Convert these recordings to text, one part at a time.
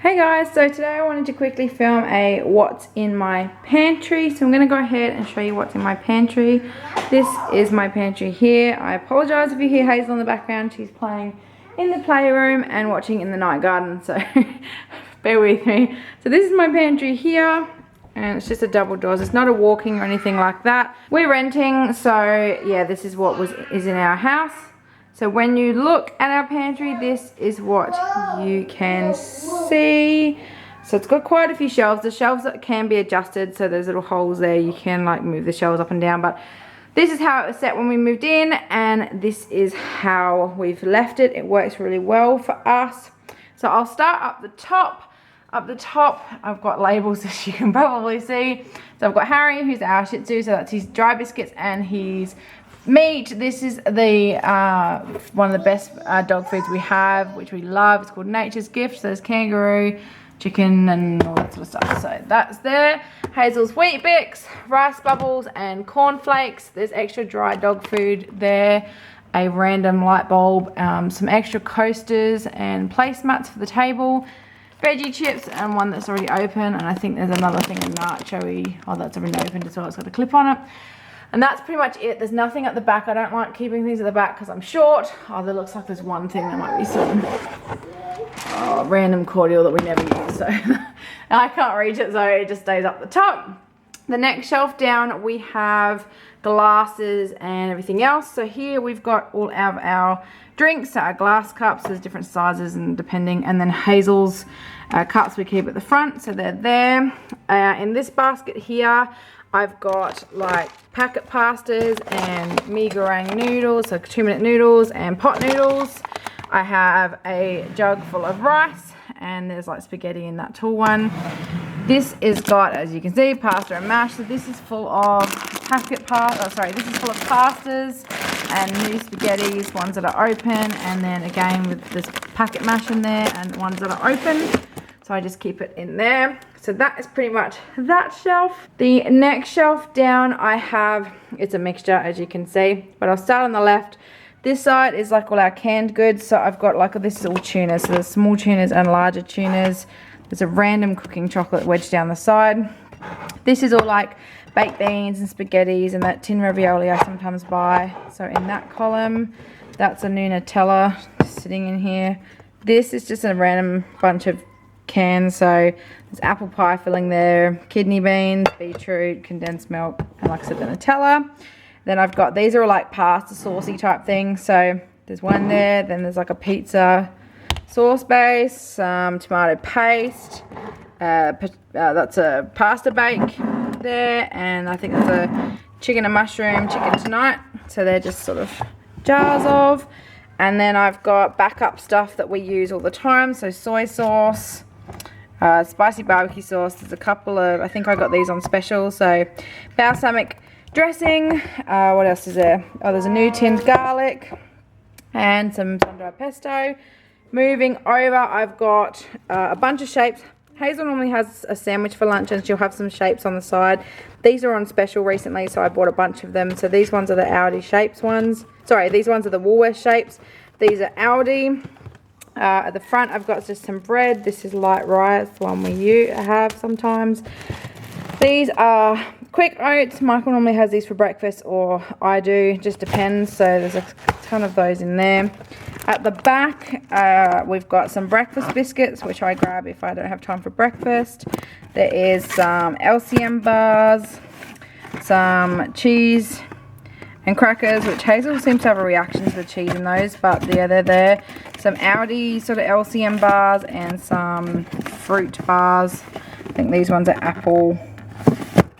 Hey guys, so today I wanted to quickly film a what's in my pantry. So I'm going to go ahead and show you what's in my pantry. This is my pantry here. I apologise if you hear Hazel in the background. She's playing in the playroom and watching in the night garden, so bear with me. So this is my pantry here, and it's just a double doors. It's not a walk-in or anything like that. We're renting, so yeah, this is what is in our house. So when you look at our pantry, this is what you can see. So it's got quite a few shelves. The shelves that can be adjusted, so there's little holes there. You can like move the shelves up and down, but this is how it was set when we moved in, and this is how we've left it. It works really well for us. So I'll start up the top. Up the top, I've got labels, as you can probably see. So I've got Harry, who's our Shih Tzu, so that's his dry biscuits and his meat. This is the one of the best dog foods we have, which we love. It's called Nature's Gift. So there's kangaroo, chicken, and all that sort of stuff. So that's there. Hazel's Wheat Bix, rice bubbles, and cornflakes. There's extra dry dog food there. A random light bulb, some extra coasters and placemats for the table. Veggie chips, and one that's already open. And I think there's another thing in nacho-y. Oh, that's already opened as well. It's got a clip on it. And that's pretty much it. There's nothing at the back. I don't like keeping things at the back because I'm short. Oh, there looks like there's one thing. There might be some random cordial that we never use. So I can't reach it, so it just stays up the top. The next shelf down, we have glasses and everything else. So here we've got all of our drinks, our glass cups. There's different sizes and depending. And then Hazel's cups we keep at the front. So they're there. In this basket here, I've got like packet pastas and mee goreng noodles, so 2-minute noodles and pot noodles. I have a jug full of rice, and there's like spaghetti in that tall one. This is got, as you can see, pasta and mash. So this is full of this is full of pastas and new spaghettis, ones that are open, and then again with this packet mash in there and ones that are open. So I just keep it in there. So that is pretty much that shelf. The next shelf down I have, it's a mixture as you can see, but I'll start on the left. This side is like all our canned goods. So I've got like, this is all tunas. So there's small tunas and larger tunas. There's a random cooking chocolate wedged down the side. This is all like baked beans and spaghettis and that tin ravioli I sometimes buy. So in that column, that's a new Nutella just sitting in here. This is just a random bunch of cans. So there's apple pie filling there, kidney beans, beetroot, condensed milk, and like I said, the Nutella. Then I've got, these are all like pasta saucy type things. So there's one there, then there's like a pizza sauce base, some tomato paste, that's a pasta bake there, and I think that's a chicken and mushroom chicken tonight. So they're just sort of jars of. And then I've got backup stuff that we use all the time. So soy sauce, spicy barbecue sauce. There's a couple of, I think I got these on special. So balsamic dressing. What else is there? Oh, there's a new tinned garlic and some sun-dried pesto. Moving over, I've got a bunch of shapes. Hazel normally has a sandwich for lunch and she'll have some shapes on the side. These are on special recently, so I bought a bunch of them. So these ones are the Aldi shapes ones. Sorry, these ones are the Woolworths shapes. These are Aldi. At the front, I've got just some bread. This is light rye. It's the one we have sometimes. These are quick oats. Michael normally has these for breakfast, or I do. Just depends. So there's a ton of those in there. At the back, we've got some breakfast biscuits, which I grab if I don't have time for breakfast. There is some LCM bars, some cheese and crackers, which Hazel seems to have a reaction to the cheese in those, but yeah, they're there. Some Aldi sort of LCM bars and some fruit bars. I think these ones are apple,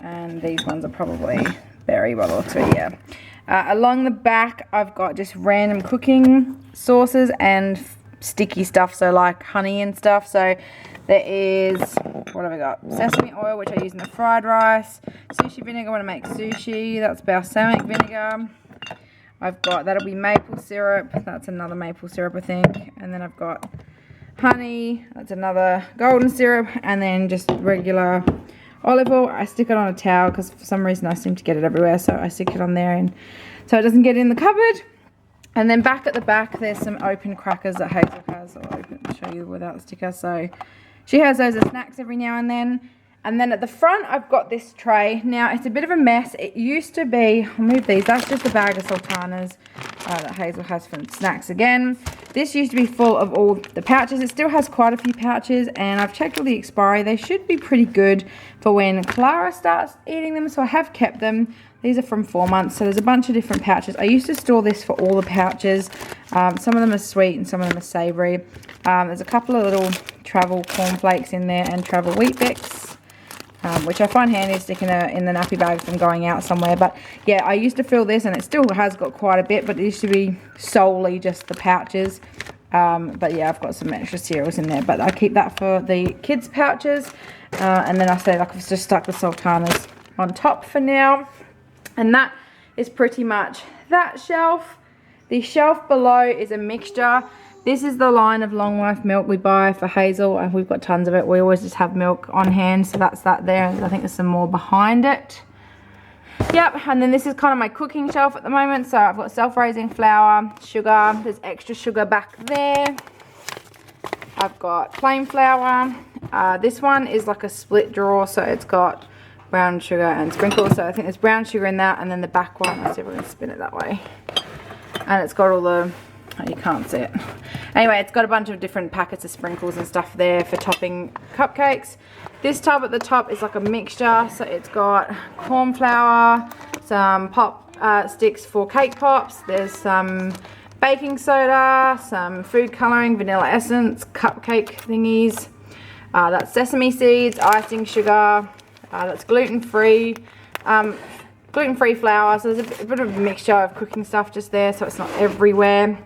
and these ones are probably berry by the looks of it, yeah. Along the back, I've got just random cooking sauces and sticky stuff, so like honey and stuff. So there is, what have I got? Sesame oil, which I use in the fried rice. Sushi vinegar when I make sushi. That's balsamic vinegar. I've got, that'll be maple syrup. That's another maple syrup, I think. And then I've got honey. That's another golden syrup. And then just regular olive oil. I stick it on a towel because for some reason I seem to get it everywhere, so I stick it on there and so it doesn't get in the cupboard. And then back at the back, there's some open crackers that Hazel has. I'll show you without the sticker. So She has those as snacks every now and then. And then at the front, I've got this tray. Now, it's a bit of a mess. It used to be, I'll move these, that's just a bag of sultanas that Hazel has for snacks again. This used to be full of all the pouches. It still has quite a few pouches, and I've checked all the expiry. They should be pretty good for when Clara starts eating them, so I have kept them. These are from 4 months, so there's a bunch of different pouches. I used to store this for all the pouches. Some of them are sweet and some of them are savoury. There's a couple of little travel cornflakes in there and travel wheat bix. Which I find handy sticking in the nappy bag from going out somewhere. But yeah, I used to fill this, and it still has got quite a bit, but it used to be solely just the pouches. But yeah, I've got some extra cereals in there, but I keep that for the kids' pouches. And then I say, like, I've just stuck the sultanas on top for now. And that is pretty much that shelf. The shelf below is a mixture. This is the line of long life milk we buy for Hazel, and we've got tons of it. We always just have milk on hand, so that's that there. I think there's some more behind it. Yep, and then this is kind of my cooking shelf at the moment. So I've got self-raising flour, sugar. There's extra sugar back there. I've got plain flour. This one is like a split drawer, so it's got brown sugar and sprinkles. So I think there's brown sugar in that, and then the back one, let's see if we're going to spin it that way. And it's got all the, oh, you can't see it. Anyway, it's got a bunch of different packets of sprinkles and stuff there for topping cupcakes. This tub at the top is like a mixture. So it's got corn flour, some pop sticks for cake pops. There's some baking soda, some food colouring, vanilla essence, cupcake thingies. That's sesame seeds, icing sugar. That's gluten-free. Gluten-free flour, so there's a bit of a mixture of cooking stuff just there, so it's not everywhere.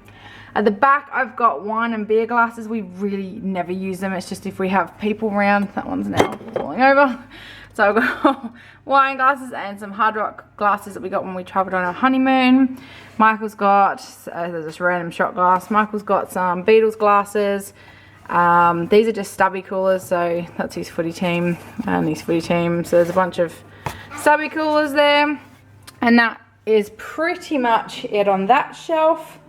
At the back, I've got wine and beer glasses. We really never use them. It's just if we have people around. That one's now falling over. So I've got wine glasses and some Hard Rock glasses that we got when we travelled on our honeymoon. Michael's got, there's this random shot glass. Michael's got some Beatles glasses. These are just stubby coolers, so that's his footy team and his footy team. So there's a bunch of stubby coolers there, and that is pretty much it on that shelf.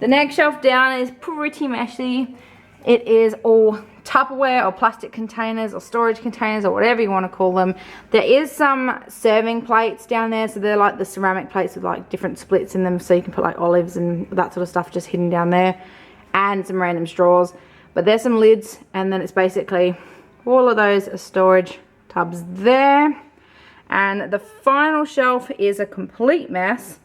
The next shelf down is pretty messy. It is all Tupperware or plastic containers or storage containers or whatever you want to call them. There is some serving plates down there, so they're like the ceramic plates with like different splits in them, so you can put like olives and that sort of stuff just hidden down there, and some random straws. But there's some lids, and then it's basically all of those are storage tubs there. And the final shelf is a complete mess,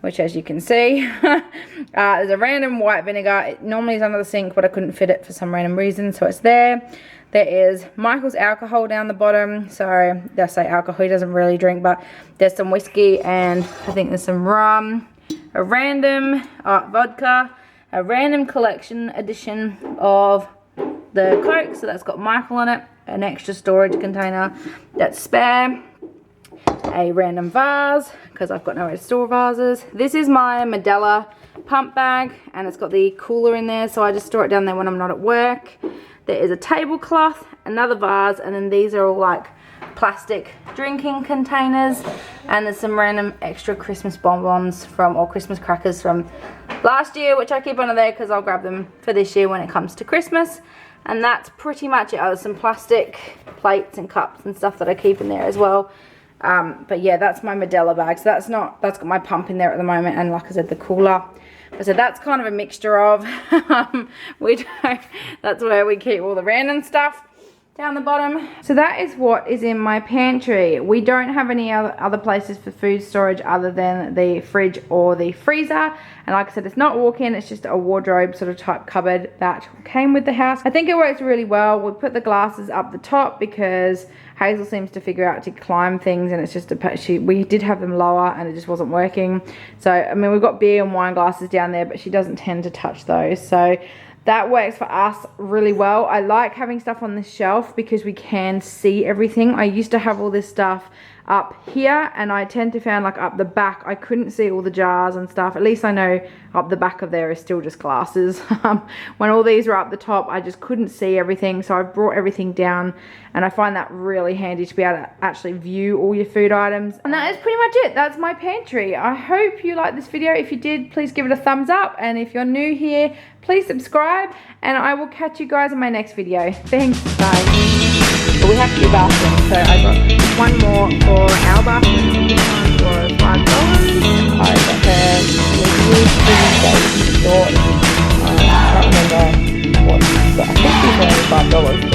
which, as you can see, there's a random white vinegar. It normally is under the sink, but I couldn't fit it for some random reason, so it's there. There is Michael's alcohol down the bottom. So I say alcohol, he doesn't really drink, but there's some whiskey, and I think there's some rum, a random vodka, a random collection edition of the Coke, so that's got Michael on it, an extra storage container that's spare, a random vase, because I've got nowhere to store vases. This is my Medela pump bag, and it's got the cooler in there, so I just store it down there when I'm not at work. There is a tablecloth, another vase, and then these are all like plastic drinking containers, and there's some random extra Christmas bonbons from, or Christmas crackers from last year, which I keep under there because I'll grab them for this year when it comes to Christmas. And that's pretty much it. There's some plastic plates and cups and stuff that I keep in there as well. But yeah, that's my Medela bag. So that's got my pump in there at the moment, and like I said, the cooler. So that's kind of a mixture of that's where we keep all the random stuff down the bottom. So that is what is in my pantry. We don't have any other places for food storage other than the fridge or the freezer. And like I said, it's not walk-in, it's just a wardrobe sort of type cupboard that came with the house. I think it works really well. We put the glasses up the top because Hazel seems to figure out to climb things, and it's just we did have them lower and it just wasn't working. So I mean, we've got beer and wine glasses down there, but she doesn't tend to touch those. So that works for us really well. I like having stuff on the shelf because we can see everything. I used to have all this stuff up here, and I tend to find like up the back I couldn't see all the jars and stuff. At least I know up the back of there is still just glasses. When all these were up the top, I just couldn't see everything, so I've brought everything down, and I find that really handy to be able to actually view all your food items. And that is pretty much it. That's my pantry. I hope you liked this video. If you did, please give it a thumbs up, and if you're new here, please subscribe, and I will catch you guys in my next video. Thanks, bye. But we have to do bathrooms, so I got one more for our bathroom. This one was $5. I got her reviews for the short. I can't remember what, but I think these were only $5.